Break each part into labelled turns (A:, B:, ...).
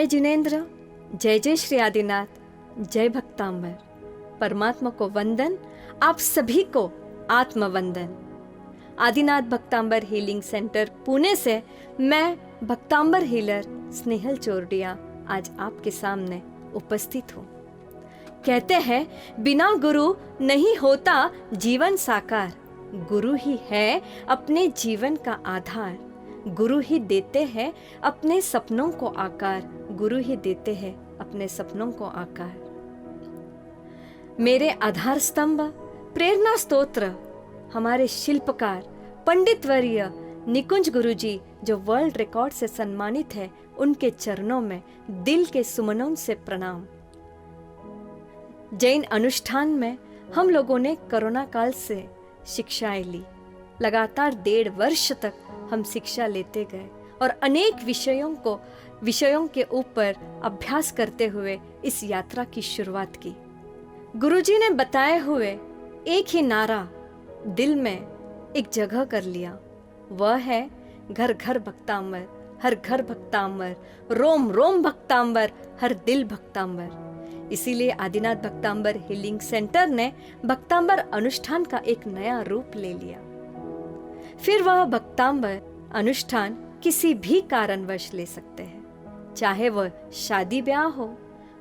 A: जय जिनेन्द्र, जय जय श्री आदिनाथ, जय भक्तांबर। परमात्मा को वंदन, आप सभी को आत्मवंदन। आदिनाथ भक्तांबर हीलिंग सेंटर पुणे से मैं भक्तांबर हीलर स्नेहल चोरडिया आज आपके सामने उपस्थित हूँ। कहते हैं बिना गुरु नहीं होता जीवन साकार, गुरु ही है अपने जीवन का आधार। गुरु ही देते हैं अपने सपनों को आकार, गुरु ही देते हैं अपने सपनों को आकार। मेरे आधार स्तंभ, प्रेरणा स्तोत्र, हमारे शिल्पकार पंडित वर्य निकुंज गुरुजी जो वर्ल्ड रिकॉर्ड से सम्मानित है, उनके चरणों में दिल के सुमनों से प्रणाम। जैन अनुष्ठान में हम लोगों ने कोरोना काल से शिक्षाएं ली। लगातार 1.5 वर्ष तक हम शिक्षा लेते गए और अनेक विषयों के ऊपर अभ्यास करते हुए इस यात्रा की शुरुआत की। गुरुजी ने बताए हुए एक ही नारा दिल में एक जगह कर लिया, वह है घर घर भक्तांबर, हर घर भक्तांबर, रोम रोम भक्तांबर, हर दिल भक्तांबर। इसीलिए आदिनाथ भक्तांबर हीलिंग सेंटर ने भक्तांबर अनुष्ठान का एक नया रूप ले लिया। फिर वह भक्तांबर अनुष्ठान किसी भी कारणवश ले सकते हैं, चाहे वह शादी ब्याह हो,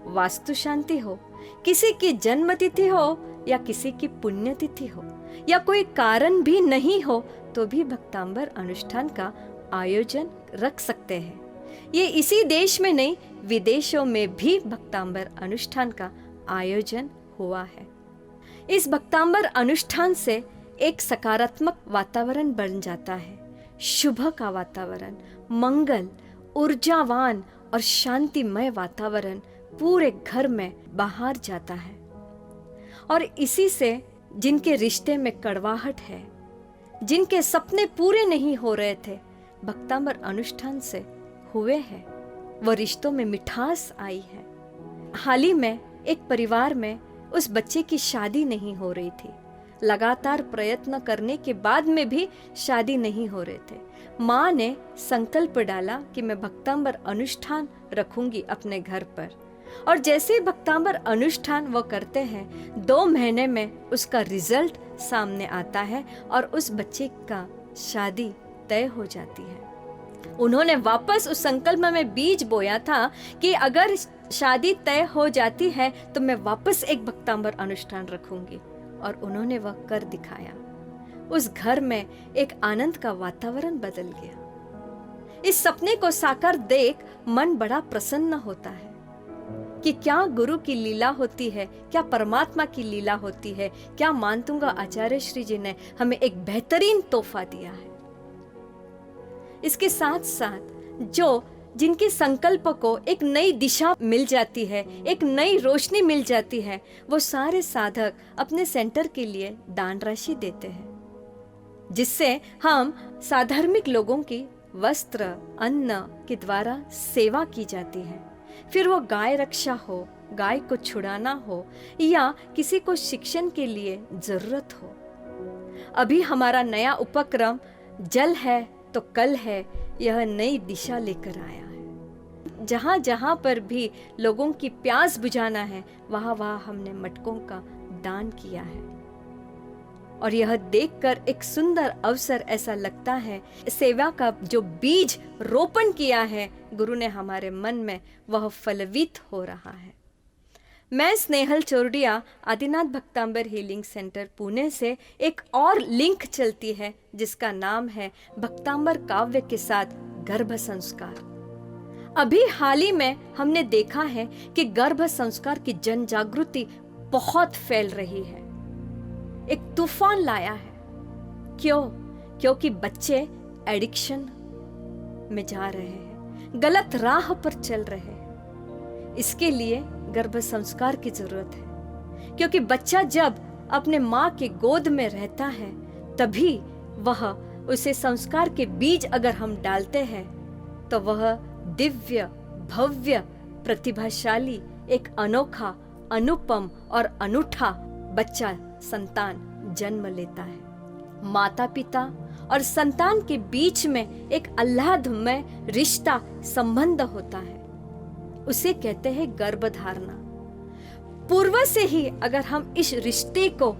A: वास्तु शांति हो, किसी की जन्मतिथि हो या किसी की पुण्यतिथि हो, या कोई कारण भी नहीं हो तो भी भक्तांबर अनुष्ठान का आयोजन रख सकते हैं। ये इसी देश में नहीं, विदेशों में भी भक्तांबर अनुष्ठान का आयोजन हुआ है। इस भक्तांबर अनुष्ठान से एक सकारात्मक वातावरण बन जाता है, शुभ का वातावरण, मंगल, ऊर्जावान और शांतिमय वातावरण पूरे घर में बाहर जाता है। और इसी से जिनके रिश्ते में कड़वाहट है, जिनके सपने पूरे नहीं हो रहे थे, भक्तांबर अनुष्ठान से हुए हैं, वो रिश्तों में मिठास आई है। हाल ही में एक परिवार में उस बच्चे की शादी नहीं हो रही थी। लगातार प्रयत्न करने के बाद में भी शादी नहीं हो रहे थे। माँ ने संकल्प डाला कि मैं भक्तांबर अनुष्ठान रखूंगी अपने घर पर, और जैसे ही भक्तांबर अनुष्ठान वो करते हैं, 2 महीने में उसका रिजल्ट सामने आता है और उस बच्चे का शादी तय हो जाती है। उन्होंने वापस उस संकल्प में बीज बोया था कि अगर शादी तय हो जाती है तो मैं वापस एक भक्तांबर अनुष्ठान रखूंगी, और उन्होंने वह कर दिखाया। उस घर में एक आनंद का वातावरण बदल गया। इस सपने को साकार देख मन बड़ा प्रसन्न होता है कि क्या गुरु की लीला होती है, क्या परमात्मा की लीला होती है, क्या मानतुंगा आचार्य श्री जी ने हमें एक बेहतरीन तोहफा दिया है। इसके साथ साथ जिनके संकल्प को एक नई दिशा मिल जाती है, एक नई रोशनी मिल जाती है, वो सारे साधक अपने सेंटर के लिए दान राशि देते हैं, जिससे हम साधार्मिक लोगों की वस्त्र अन्न के द्वारा सेवा की जाती है। फिर वो गाय रक्षा हो, गाय को छुड़ाना हो, या किसी को शिक्षण के लिए जरूरत हो। अभी हमारा नया उपक्रम जल है तो कल है, यह नई दिशा लेकर आया है। जहाँ जहाँ पर भी लोगों की प्यास बुझाना है, वहाँ वहाँ हमने मटकों का दान किया है। और यह देखकर एक सुंदर अवसर ऐसा लगता है, सेवा का जो बीज रोपण किया है गुरु ने हमारे मन में, वह फलवित हो रहा है। मैं स्नेहल चोरडिया आदिनाथ भक्तांबर हीलिंग सेंटर पुणे से एक और लिंक चलती है, जिसका नाम है भक्तांबर काव्य के साथ गर्भ संस्कार। अभी हाल ही में हमने देखा है कि गर्भ संस्कार की जन जागृति बहुत फैल रही है, एक तूफान लाया है। क्योंकि बच्चे एडिक्शन में जा रहे हैं, गलत राह पर चल रहे हैं। इसके लिए गर्भ संस्कार की जरूरत है, क्योंकि बच्चा जब अपने माँ के गोद में रहता है, तभी वह उसे संस्कार के बीज अगर हम डालते हैं तो वह दिव्य भव्य प्रतिभाशाली एक अनोखा अनुपम और अनूठा बच्चा संतान जन्म लेता है। माता पिता और संतान के बीच में एक आह्लादमय रिश्ता संबंध होता है। उसे कहते हैं गर्भधारणा। पूर्व से ही अगर हम इस रिश्ते को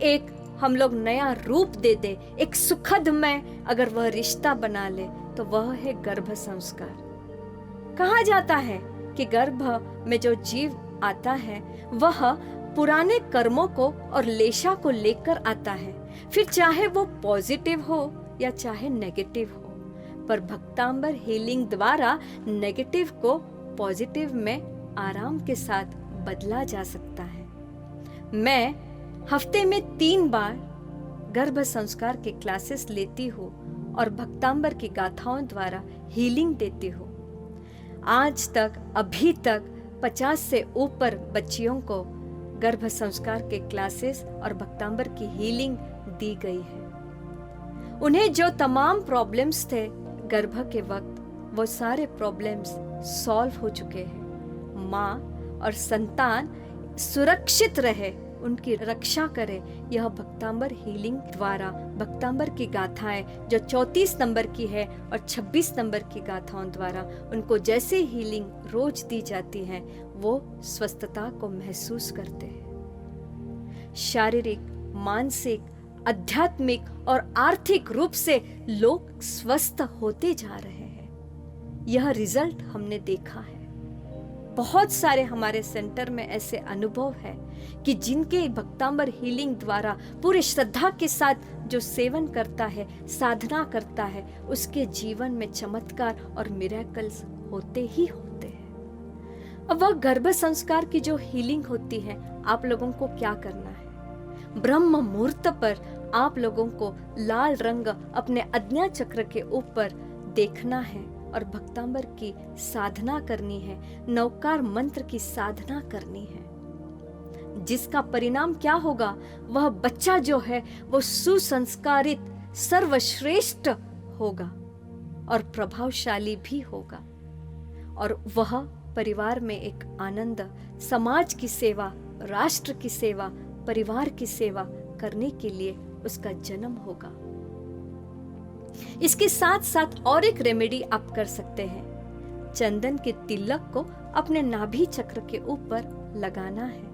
A: एक हम लोग नया रूप दे दे, एक सुखद में अगर वह रिश्ता बना ले, तो वह है गर्भ संस्कार। कहा जाता है कि गर्भ में जो जीव आता है वह पुराने कर्मों को और लेशा को लेकर आता है, फिर चाहे वो पॉजिटिव हो या चाहे नेगेटिव हो। पर भक्तांबर हीलिंग द्वारा नेगेटिव को पॉजिटिव में आराम के साथ बदला जा सकता है। मैं हफ्ते में 3 बार गर्भ संस्कार के क्लासेस लेती हूँ और भक्तांबर की गाथाओं द्वारा हीलिंग देती हूँ। आज तक अभी तक 50 से ऊपर बच्चियों को गर्भ संस्कार के क्लासेस और भक्तांबर की हीलिंग दी गई है। उन्हें जो तमाम प्रॉब्लम्स थे गर्भ के वक्त, वो सारे प्रॉब्लम्स सॉल्व हो चुके हैं। माँ और संतान सुरक्षित रहे, उनकी रक्षा करे, यह भक्तांबर हीलिंग द्वारा भक्तांबर की गाथाएं जो 34 नंबर की है और 26 नंबर की गाथाओं द्वारा उनको जैसे हीलिंग रोज दी जाती है, वो स्वस्थता को महसूस करते हैं। शारीरिक, मानसिक, आध्यात्मिक और आर्थिक रूप से लोग स्वस्थ होते जा रहे हैं। यह रिजल्ट हमने देखा है। बहुत सारे हमारे सेंटर में ऐसे अनुभव है कि जिनके भक्तांबर हीलिंग द्वारा पूरे श्रद्धा के साथ जो सेवन करता है, साधना करता है, उसके जीवन में चमत्कार और मिरेकल्स होते ही होते हैं। अब वह गर्भ संस्कार की जो हीलिंग होती है, आप लोगों को क्या करना है? ब्रह्म मुहूर्त पर आप लोगों को लाल रंग अपने आज्ञा चक्र के ऊपर देखना है और भक्तांबर की साधना करनी है, नवकार मंत्र की साधना करनी है। जिसका परिणाम क्या होगा? वह बच्चा जो है वो सुसंस्कारित, सर्वश्रेष्ठ होगा और प्रभावशाली भी होगा, और वह परिवार में एक आनंद, समाज की सेवा, राष्ट्र की सेवा, परिवार की सेवा करने के लिए उसका जन्म होगा। इसके साथ साथ और एक रेमेडी आप कर सकते हैं। चंदन के तिलक को अपने नाभि चक्र के ऊपर लगाना है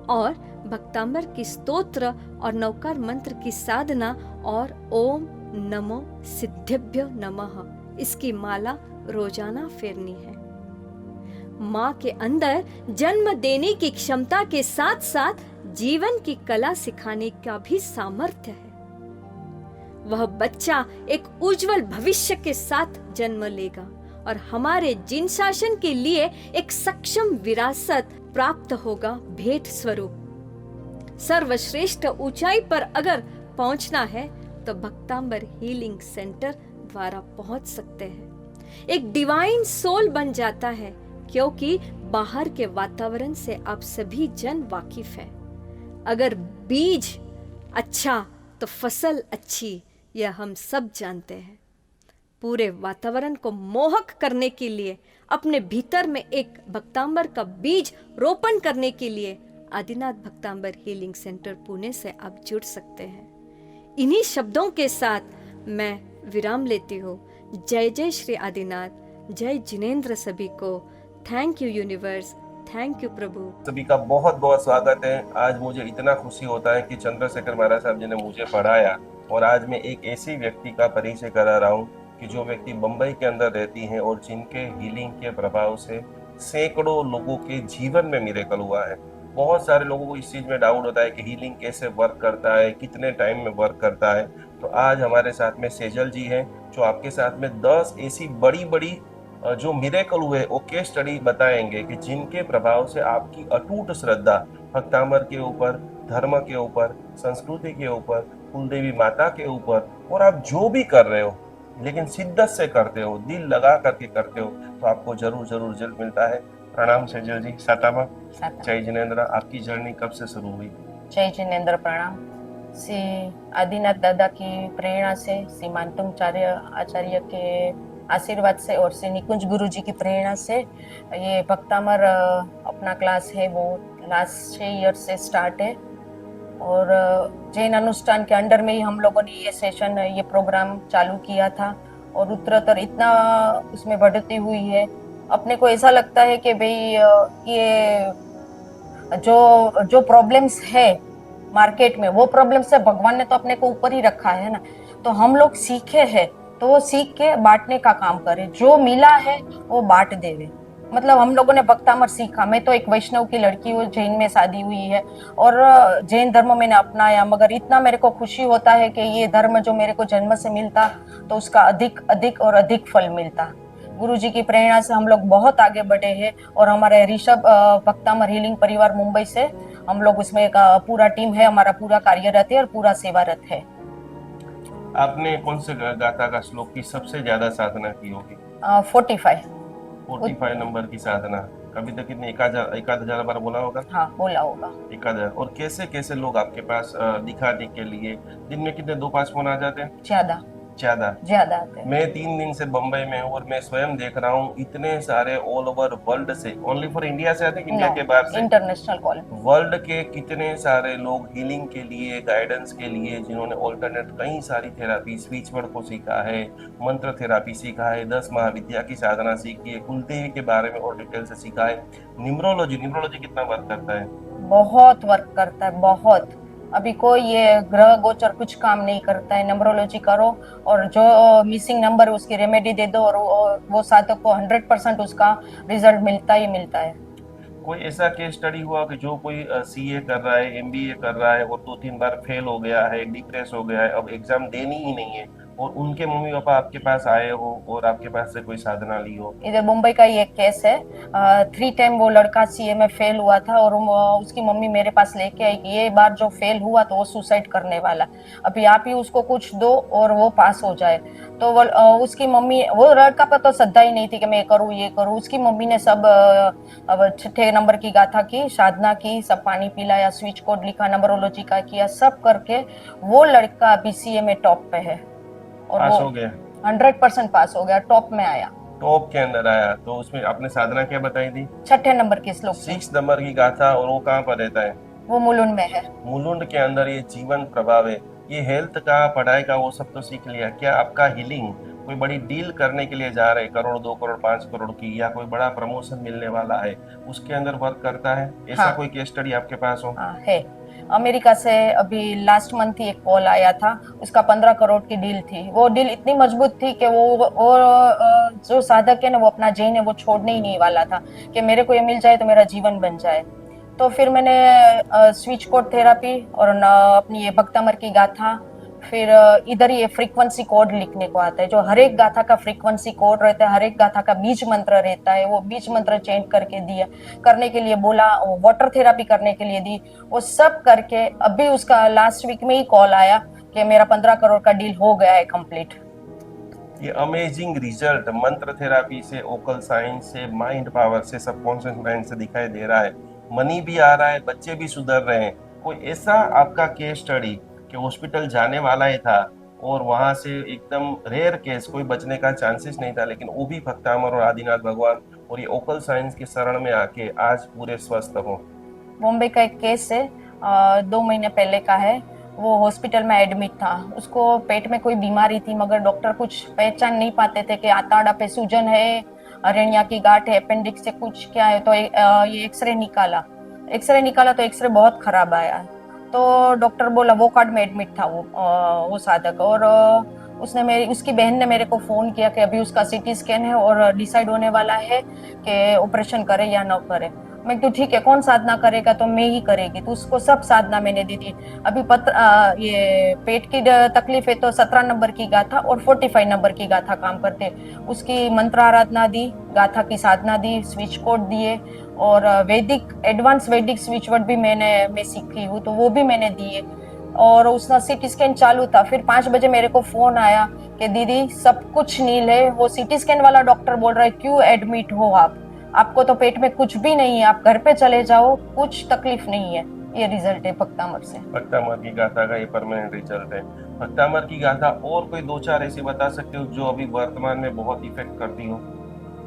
A: और भक्तांबर की स्तोत्र और नवकार मंत्र की साधना और ओम नमो सिद्धेभ्यो नमः इसकी माला रोजाना फेरनी है। माँ के अंदर जन्म देने की क्षमता के साथ साथ जीवन की कला सिखाने का भी सामर्थ्य है। वह बच्चा एक उज्जवल भविष्य के साथ जन्म लेगा और हमारे जिन शासन के लिए एक सक्षम विरासत प्राप्त होगा भेंट स्वरूप। सर्वश्रेष्ठ ऊंचाई पर अगर पहुंचना है तो भक्तांबर हीलिंग सेंटर द्वारा पहुंच सकते हैं। एक डिवाइन सोल बन जाता है, क्योंकि बाहर के वातावरण से आप सभी जन वाकिफ है। अगर बीज अच्छा तो फसल अच्छी, यह हम सब जानते हैं। पूरे वातावरण को मोहक करने के लिए, अपने भीतर में एक भक्तांबर का बीज रोपण करने के लिए आदिनाथ भक्तांबर हीलिंग सेंटर पुणे से आप जुड़ सकते हैं। इन्हीं शब्दों के साथ मैं विराम लेती हूँ। जय जय श्री आदिनाथ, जय जिनेंद्र सभी को। Thank you universe, thank you प्रभु।
B: सभी का बहुत बहुत स्वागत है। आज मुझे इतना खुशी होता है कि चंद्रशेखर महाराज साहब जी ने मुझे पढ़ाया और आज मैं एक ऐसी व्यक्ति का परिचय करा रहा हूँ कि जो व्यक्ति बम्बई के अंदर रहती हैं और जिनके हीलिंग के प्रभाव से सैकड़ों लोगों के जीवन में मिरेकल हुआ है। बहुत सारे लोगों को इस चीज़ में डाउट होता है कि हीलिंग कैसे वर्क करता है, कितने टाइम में वर्क करता है। तो आज हमारे साथ में सेजल जी हैं जो आपके साथ में 10 ऐसी बड़ी बड़ी जो मिरेकल हुए वो केस स्टडी बताएंगे कि जिनके प्रभाव से आपकी अटूट श्रद्धा भक्तांबर के ऊपर, धर्म के ऊपर, संस्कृति के ऊपर, कुलदेवी माता के ऊपर, और आप जो भी कर रहे हो लेकिन शिद्दत से करते हो, दिल लगा करके करते हो, तो आपको जरूर जरूर रिजल्ट मिलता है। प्रणाम सेजल जी। सातामा। जय जिनेंद्र। आपकी जर्नी कब से शुरू हुई?
C: जय जिनेंद्र। प्रणाम। श्री आदिनाथ दादा की प्रेरणा से, श्री मानतुंग आचार्य के आशीर्वाद से और श्री निकुंज गुरु जी की प्रेरणा से ये भक्तांबर अपना क्लास है वो लास्ट 6 ईयर से स्टार्ट है। और जैन अनुष्ठान के अंडर में ही हम लोगों ने ये सेशन, ये प्रोग्राम चालू किया था और उत्तरोत्तर इतना उसमें बढ़ती हुई है। अपने को ऐसा लगता है कि भाई ये जो जो प्रॉब्लम्स है मार्केट में, वो प्रॉब्लम्स से भगवान ने तो अपने को ऊपर ही रखा है ना, तो हम लोग सीखे हैं तो वो सीख के बांटने का काम करें, जो मिला है वो बांट देवे। मतलब हम लोगों ने भक्तामर सीखा। मैं तो एक वैष्णव की लड़की हूँ, जैन में शादी हुई है और जैन धर्म मैंने अपनाया, मगर इतना मेरे को खुशी होता है कि ये धर्म जो मेरे को जन्म से मिलता तो उसका अधिक अधिक और अधिक फल मिलता। गुरु जी की प्रेरणा से हम लोग बहुत आगे बढ़े हैं और हमारे ऋषभ भक्तामर हीलिंग परिवार मुंबई से हम लोग उसमें एक पूरा टीम है, हमारा पूरा कार्यरत है और पूरा सेवारत है।
B: आपने कौन से गाथा का श्लोक की सबसे ज्यादा साधना की होगी?
C: 45।
B: 45 नंबर की साधना अभी तक कितने, 1000 बार बोला होगा?
C: हाँ, बोला होगा।
B: 1000। और कैसे कैसे लोग आपके पास दिखाने के लिए दिन में कितने 2-5 फोन आ जाते हैं?
C: ज्यादा
B: ज्यादा।
C: ज्यादा आते हैं।
B: मैं 3 दिन से बम्बई में हूँ और मैं स्वयं देख रहा हूँ इतने सारे ऑल ओवर वर्ल्ड से, ओनली फॉर इंडिया से आते हैं कि इंडिया के बाहर से?
C: International call.
B: वर्ल्ड के कितने सारे लोग हीलिंग के लिए, गाइडेंस के लिए, जिन्होंने ऑल्टरनेट कई सारी थेरापी, स्पीच वर्ड को सीखा है, मंत्र थेरापी सीखा है, 10 महाविद्या की साधना सीखी है, कुलदेवी के बारे में और डिटेल से सीखा है। न्यूमरोलॉजी कितना वर्क करता है?
C: बहुत वर्क करता है, बहुत। अभी कोई ये ग्रह गोचर कुछ काम नहीं करता है। नंबरोलॉजी करो और जो मिसिंग नंबर उसकी रेमेडी दे दो और वो साधक को 100% उसका रिजल्ट मिलता ही मिलता है।
B: कोई ऐसा केस स्टडी हुआ कि जो कोई सीए कर रहा है, एमबीए कर रहा है और 2-3 बार फेल हो गया है, डिप्रेस हो गया है, अब एग्जाम देनी ही नहीं है, और उनके मम्मी पापा आपके पास आए हो और आपके पास से कोई साधना ली हो?
C: इधर मुंबई का ही एक केस है। 3 टाइम वो लड़का सीए में फेल हुआ था और उसकी मम्मी मेरे पास लेके आई कि ये बार जो फेल हुआ तो वो सुसाइड करने वाला, अभी आप ही उसको कुछ दो और वो पास हो जाए। तो वो उसकी मम्मी, वो लड़का पर तो श्रद्धा ही नहीं थी कि मैं करूँ ये करूँ। उसकी मम्मी ने सब 6 नंबर की गाथा की, साधना की, सब पानी पिलाया, स्विच कोड लिखा, नंबरोलॉजी का किया, सब करके वो लड़का अभी सीए में टॉप पे है और
B: पास
C: वो
B: हो गया?
C: 100% पास हो गया, टॉप में आया।
B: टॉप के अंदर आया? तो उसमें आपने साधना क्या बताई थी?
C: 6 नंबर की श्लोक से।
B: 6 नंबर की गाथा। और वो कहाँ पर रहता है?
C: वो मुलुंड में है।
B: मुलुंड के अंदर। ये जीवन प्रभाव है, ये हेल्थ का, पढ़ाई का, वो सब तो सीख लिया। क्या आपका हीलिंग कोई बड़ी डील करने के लिए जा रहे, 1 करोड़ 2 करोड़ 5 करोड़ की, या कोई बड़ा प्रमोशन मिलने वाला है, उसके अंदर वर्क करता है? ऐसा
C: हाँ।
B: कोई केस स्टडी आपके पास हो?
C: हाँ है। अमेरिका से अभी लास्ट मंथ ही एक कॉल आया था, उसका 15 करोड़ की डील थी। वो डील इतनी मजबूत थी कि वो जो साधक है ना, वो अपना जैन है वो छोड़ने ही नहीं वाला था कि मेरे को ये मिल जाए तो मेरा जीवन बन जाए। तो फिर मैंने स्विच कोड थेरापी और अपनी ये भक्तामर की गाथा, फिर इधर ये फ्रीक्वेंसी कोड लिखने को आता है, जो हर एक गाथा का फ्रीक्वेंसी कोड रहता है, हर एक गाथा का बीज मंत्र रहता है, वो बीज मंत्र चेंज करके दिया, करने के लिए बोला, वाटर थेरापी करने के लिए दी, वो सब करके अभी उसका लास्ट वीक में ही कॉल आया कि मेरा 15 करोड़ का डील हो गया है कंप्लीट।
B: ये अमेजिंग रिजल्ट मंत्र थेरापी से, ओकल साइंस से, माइंड पावर से, सबकॉन्शियस माइंड से दिखाई दे रहा है। मनी भी आ रहा है, बच्चे भी सुधर रहे हैं। कोई ऐसा आपका केस स्टडी कि हॉस्पिटल जाने वाला ही था और वहां से एकदम रेयर केस, कोई बचने का चांसेस नहीं था, लेकिन वो भी भक्तामर और आदिनाथ भगवान और ये ओकल साइंस के शरण में आके आज पूरे स्वस्थ हो?
C: बॉम्बे का एक केस है, 2 महीने पहले का है। वो हॉस्पिटल में एडमिट था, उसको पेट में कोई बीमारी थी, मगर डॉक्टर कुछ पहचान नहीं पाते थे कि आंतड़ा पे सूजन है, अरेनिया की गांठ है, अपेंडिक्स से कुछ क्या है। तो ये एक्सरे निकाला तो एक्सरे बहुत खराब आया। तो डॉक्टर बोला, वो कार्ड में एडमिट था वो साधक, और उसकी बहन ने मेरे को फोन किया कि अभी उसका सीटी स्कैन है और डिसाइड होने वाला है कि ऑपरेशन करे या न करे। मैं तो ठीक है, कौन साधना करेगा, तो मैं ही करेगी। तो उसको सब साधना मैंने दी थी। अभी ये पेट की तकलीफ है तो 17 नंबर की गाथा और 45 नंबर की गाथा काम करते। उसकी मंत्र आराधना दी, गाथा की साधना दी, स्विच कोड दिए, और एडवांस वैदिक स्विच वर्ड भी मैं सीखी हूँ तो वो भी मैंने दिए। और उसका सीटी स्कैन चालू था। फिर 5 बजे मेरे को फोन आया कि दीदी सब कुछ नील है। वो सीटी स्कैन वाला डॉक्टर बोल रहा है, क्यों एडमिट हो आपको तो पेट में कुछ भी नहीं है, आप घर पे चले जाओ, कुछ तकलीफ नहीं है। ये रिजल्ट है भक्तामर से।
B: भक्तामर की गाथा का ये परमानेंट रिजल्ट है। भक्तामर की गाथा और कोई 2-4 ऐसी बता सकते हो जो अभी वर्तमान में बहुत इफेक्ट करती हो?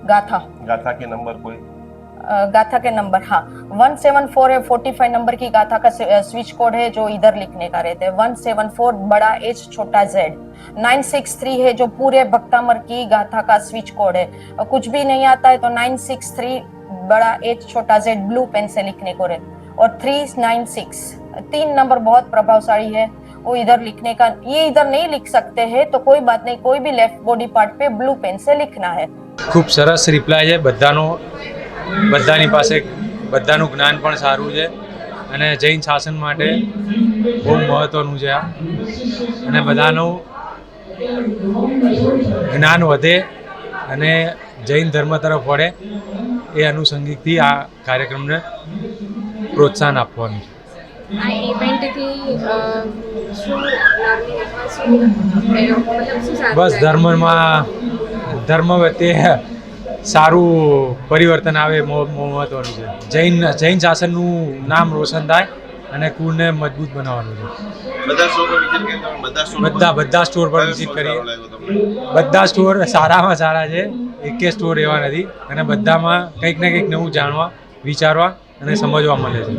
C: गाथा
B: गाथा के नंबर कोई?
C: गाथा के नंबर, हाँ 174 है, 45 नंबर की गाथा का स्विच कोड है जो इधर लिखने का रहता है। 174 बड़ा एच छोटा जेड। 963 है जो पूरे भक्तामर की गाथा का स्विच कोड है। और कुछ भी नहीं आता है तो 963 बड़ा एच छोटा जेड ब्लू पेन से लिखने को रहे। और 396 3 नंबर बहुत प्रभावशाली है, वो इधर लिखने का। ये इधर नहीं लिख सकते हैं तो कोई बात नहीं, कोई भी लेफ्ट बॉडी पार्ट पे ब्लू पेन से लिखना है।
D: ખૂબ સરસ રિપ્લાય છે બધાની પાસે બધાનું જ્ઞાન પણ સારું છે અને જૈન શાસન માટે બહુ મહત્ત્વનું છે આ અને બધાનું જ્ઞાન વધે અને જૈન ધર્મ તરફ વળે એ અનુસંગિકથી આ કાર્યક્રમને પ્રોત્સાહન આપવાનું છે.
E: આ ઇવેન્ટથી શું લર્નિંગ અથવા શું મતલબ શું સારું
D: બસ ધર્મ વચ્ચે સારું પરિવર્તન આવે મહત્ત્વનું છે. જૈન શાસનનું નામ રોશન થાય અને કુળને મજબૂત બનાવવાનું છે. બધા સ્ટોર પર વિઝિટ કરીએ. બધા સ્ટોર સારામાં સારા છે, એકે સ્ટોર એવા નથી અને બધામાં કંઈક ને કંઈક નવું જાણવા વિચારવા અને समझवा मिले છે.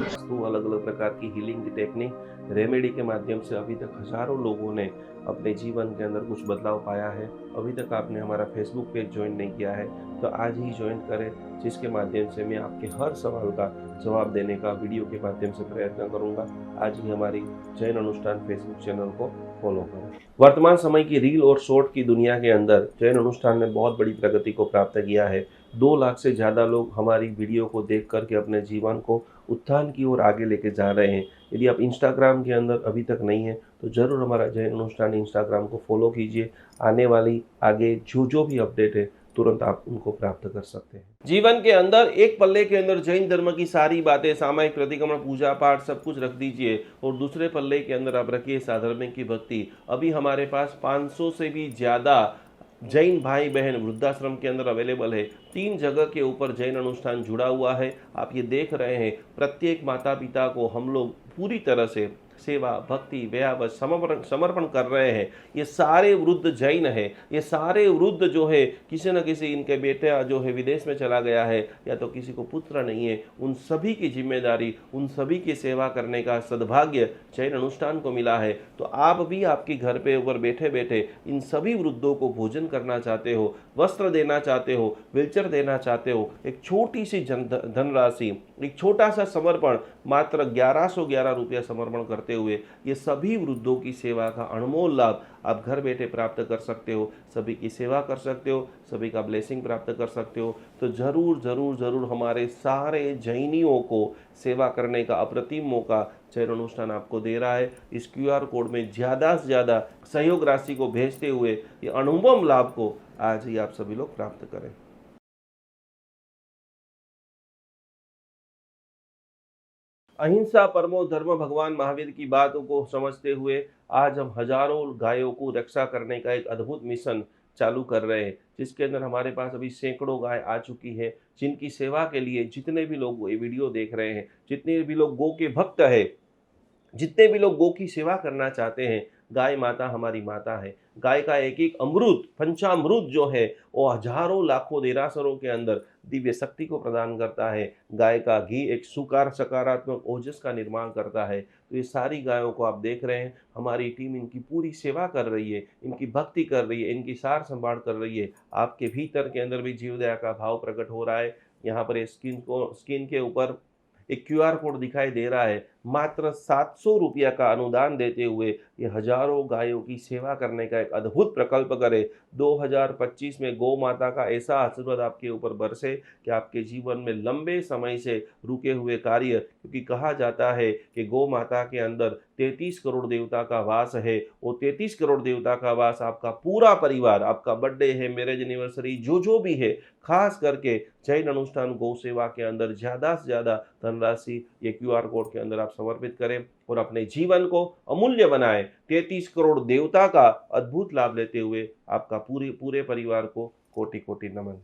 B: अलग अलग प्रकार की हीलिंग की टेक्निक रेमेडी के माध्यम से अभी तक हजारों लोगों ने अपने जीवन के अंदर कुछ बदलाव पाया है. अभी तक आपने हमारा फेसबुक पेज ज्वाइन नहीं किया है तो आज ही ज्वाइन करें, जिसके माध्यम से मैं आपके हर सवाल का जवाब देने का वीडियो के माध्यम से प्रयत्न करूंगा. आज ही हमारी जैन अनुष्ठान फेसबुक चैनल को फॉलो करें. वर्तमान समय की रील और शॉर्ट की दुनिया के अंदर जैन अनुष्ठान ने बहुत बड़ी प्रगति को प्राप्त किया है. 2 लाख से ज़्यादा लोग हमारी वीडियो को देख करके अपने जीवन को उत्थान की ओर आगे लेके जा रहे हैं. यदि आप इंस्टाग्राम के अंदर अभी तक नहीं है तो ज़रूर हमारा जैन अनुष्ठान इंस्टाग्राम को फॉलो कीजिए. आने वाली आगे जो भी अपडेट है तुरंत आप उनको प्राप्त कर सकते हैं. जीवन के अंदर एक पल्ले के अंदर जैन धर्म की सारी बातें, सामायिक प्रतिक्रमण, पूजा पाठ सब कुछ रख दीजिए और दूसरे पल्ले के अंदर आप रखिए साधर्मिक की भक्ति. अभी हमारे पास 500 से भी ज़्यादा जैन भाई बहन वृद्धाश्रम के अंदर अवेलेबल है. 3 जगह के ऊपर जैन अनुष्ठान जुड़ा हुआ है. आप ये देख रहे हैं, प्रत्येक माता पिता को हम लोग पूरी तरह से सेवा, भक्ति, व्यावत, समर्पण कर रहे हैं. ये सारे वृद्ध जैन है, ये सारे वृद्ध जो है किसी न किसी इनके बेटा जो है विदेश में चला गया है या तो किसी को पुत्र नहीं है, उन सभी की जिम्मेदारी, उन सभी की सेवा करने का सद्भाग्य जैन अनुष्ठान को मिला है. तो आप भी आपके घर पे ऊपर बैठे बैठे इन सभी वृद्धों को भोजन करना चाहते हो, वस्त्र देना चाहते हो, व्हीलचेयर देना चाहते हो, एक छोटी सी धनराशि, एक छोटा सा समर्पण, मात्र 1111 रुपया समर्पण करते हुए ये सभी वृद्धों की सेवा का अनमोल लाभ आप घर बैठे प्राप्त कर सकते हो. सभी की सेवा कर सकते हो, सभी का ब्लेसिंग प्राप्त कर सकते हो. तो जरूर जरूर जरूर हमारे सारे जैनियों को सेवा करने का अप्रतिम मौका जैन अनुष्ठान आपको दे रहा है. इस QR कोड में ज़्यादा से ज़्यादा सहयोग राशि को भेजते हुए ये अनुपम लाभ को आज ही आप सभी लोग प्राप्त करें. अहिंसा परमो धर्म भगवान महावीर की बातों को समझते हुए आज हम हजारों गायों को रक्षा करने का एक अद्भुत मिशन चालू कर रहे हैं, जिसके अंदर हमारे पास अभी सैकड़ों गाय आ चुकी है, जिनकी सेवा के लिए जितने भी लोग ये वीडियो देख रहे हैं, जितने भी लोग गौ के भक्त है, जितने भी लोग गौ की सेवा करना चाहते हैं, गाय माता हमारी माता है. गाय का एक एक अमृत, पंचामृत जो है वो हजारों लाखों देरासरों के अंदर दिव्य शक्ति को प्रदान करता है. गाय का घी एक सकारात्मक ओजस का निर्माण करता है. तो ये सारी गायों को आप देख रहे हैं, हमारी टीम इनकी पूरी सेवा कर रही है, इनकी भक्ति कर रही है, इनकी सार संभाल कर रही है. आपके भीतर के अंदर भी जीव दया का भाव प्रकट हो रहा है. यहाँ पर स्क्रीन के ऊपर एक QR कोड दिखाई दे रहा है. मात्र 700 रुपया का अनुदान देते हुए ये हजारों गायों की सेवा करने का एक अद्भुत प्रकल्प करे. 2025 में गौ माता का ऐसा आशीर्वाद आपके ऊपर बरसे कि आपके जीवन में लंबे समय से रुके हुए कार्य, क्योंकि कहा जाता है कि गौ माता के अंदर 33 करोड़ देवता का वास है. वो 33 करोड़ देवता का वास आपका पूरा परिवार, आपका बर्थडे है, मैरिज एनिवर्सरी, जो भी है, खास करके जैन अनुष्ठान गौ सेवा के अंदर ज़्यादा से ज़्यादा धनराशि ये QR कोड के अंदर आप समर्पित करें और अपने जीवन को अमूल्य बनाएं. 33 करोड़ देवता का अद्भुत लाभ लेते हुए आपका पूरे परिवार को कोटि कोटि नमन.